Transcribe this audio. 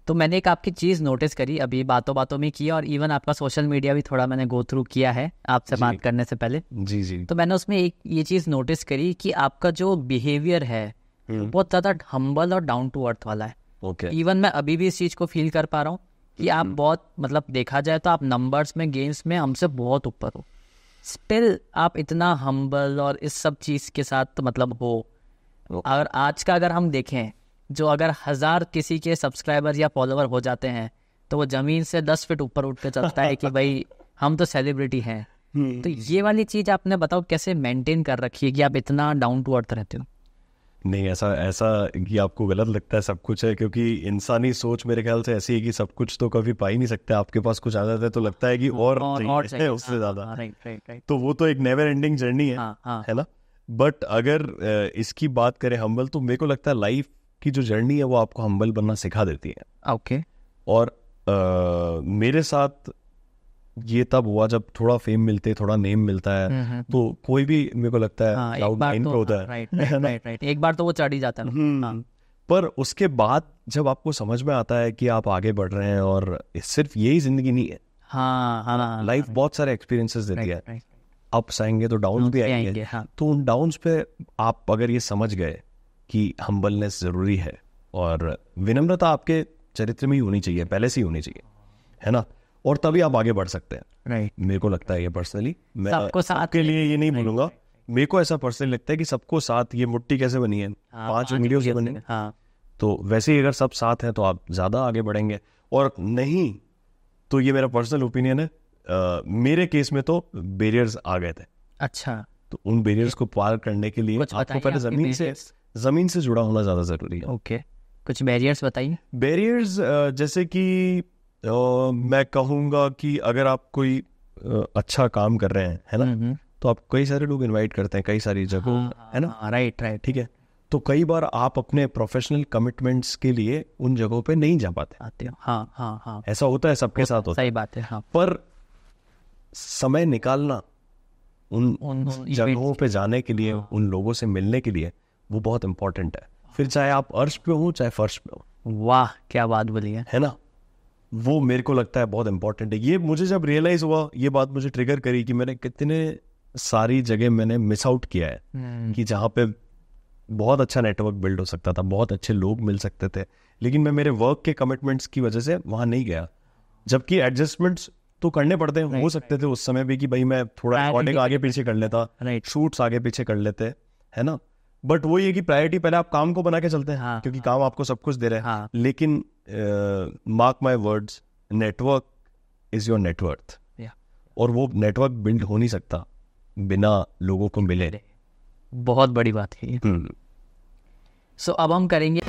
तो मैंने एक आपकी चीज़ नोटिस करी, अभी बातों बातों में की, और इवन आपका सोशल मीडिया भी थोड़ा मैंने गो थ्रू किया है आपसे बात करने से पहले। जी जी। तो मैंने उसमें एक ये चीज़ नोटिस करी कि आपका जो बिहेवियर है बहुत ज़्यादा हम्बल और डाउन टू अर्थ वाला है। ओके। इवन मैं अभी भी इस चीज़ को फील कर पा रहा हूँ कि आप बहुत, मतलब देखा जाए तो आप नंबर्स में, गेम्स में हमसे बहुत ऊपर हो, स्टिल आप इतना हम्बल और इस सब चीज़ के साथ मतलब हो। और आज का अगर हम देखें, जो अगर 1000 किसी के सब्सक्राइबर या फॉलोवर हो जाते हैं तो वो ज़मीन से 10 फीट ऊपर उठ के चलता है कि भाई हम तो सेलिब्रिटी हैं। तो ये वाली चीज़ आपने बताओ कैसे मेंटेन कर रखी है कि आप इतना डाउन टू अर्थ रहते हो? नहीं, ऐसा कि आपको गलत लगता है सब कुछ है, क्योंकि इंसानी सोच मेरे ख्याल से ऐसी है कि सब कुछ तो कभी पा ही नहीं सकते। आपके पास कुछ आ जाता है तो लगता है कि और चाहिए उससे ज़्यादा। राइट। तो वो तो एक नेवर एंडिंग जर्नी है ना। बट अगर इसकी बात करें हम्बल, तो मेरे को लगता है लाइफ की जो जर्नी है वो आपको हम्बल बनना सिखा देती है। ओके। और मेरे साथ ये तब हुआ जब थोड़ा फेम मिलते, थोड़ा नेम मिलता है, तो कोई भी मेरे को लगता है क्लाउड नाइन पे होता है। राइट। एक बार तो वो चढ़ ही जाता है। पर उसके बाद जब आपको समझ में आता है कि आप आगे बढ़ रहे हैं और सिर्फ यही जिंदगी नहीं है, लाइफ बहुत सारे एक्सपीरियंसेस देती है। अप्स आएंगे तो डाउन्स भी आएंगे। तो उन डाउन्स पे आप अगर ये समझ गए कि हम्बलनेस जरूरी है और विनम्रता आपके चरित्र में ही होनी चाहिए, पहले से ही होनी चाहिए, है ना, और तभी आप आगे बढ़ सकते हैं। राइट। मेरे को लगता है ये पर्सनली, मैं सबको साथ के लिए ये नहीं बोलूंगा, मेरे को ऐसा पर्सनली लगता है कि सबको साथ, ये मुट्ठी कैसे बनी है, 5 उंगलियों से बनी है। तो वैसे ही अगर सब साथ हैं तो आप ज्यादा आगे बढ़ेंगे, और नहीं तो ये मेरा पर्सनल ओपिनियन है, मेरे केस में तो बैरियर्स आ गए थे। अच्छा। तो उन बैरियर्स को पार करने के लिए आपको पहले जमीन से जुड़ा होना ज्यादा जरूरी है। ओके, कुछ बैरियर्स बताइए। बैरियर्स जैसे कि मैं कहूँगा कि अगर आप कोई अच्छा काम कर रहे हैं, है ना, तो आप कई सारे लोग इनवाइट करते हैं कई सारी जगहों, है ना। राइट। ठीक है, तो कई बार आप अपने प्रोफेशनल कमिटमेंट्स के लिए उन जगहों पे नहीं जा पाते। हाँ। ऐसा होता है, सबके साथ होता है। सही बात है। हाँ। पर समय निकालना उन जगहों पे जाने के लिए, उन लोगों से मिलने के लिए, वो बहुत इम्पोर्टेंट है। फिर चाहे आप अर्श पे हो चाहे फर्श पे हो। वाह, क्या बात बोली है ना। वो मेरे को लगता है बहुत इंपॉर्टेंट है। ये मुझे जब रियलाइज हुआ, ये बात मुझे ट्रिगर करी कि मैंने कितने सारी जगह मैंने मिस आउट किया है, कि जहाँ पे बहुत अच्छा नेटवर्क बिल्ड हो सकता था, बहुत अच्छे लोग मिल सकते थे, लेकिन मैं मेरे वर्क के कमिटमेंट्स की वजह से वहाँ नहीं गया। जबकि एडजस्टमेंट्स तो करने पड़ते हैं, हो सकते थे उस समय भी कि भाई मैं थोड़ा रिकॉर्डिंग आगे पीछे कर लेता, शूट्स आगे पीछे कर लेते, है ना। बट वो ये कि प्रायोरिटी पहले आप काम को बना के चलते हैं, क्योंकि काम आपको सब कुछ दे रहे हैं। लेकिन mark my words, network is your net worth, और वो नेटवर्क बिल्ड हो नहीं सकता बिना लोगों को मिले। बहुत बड़ी बात है ये। सो अब हम करेंगे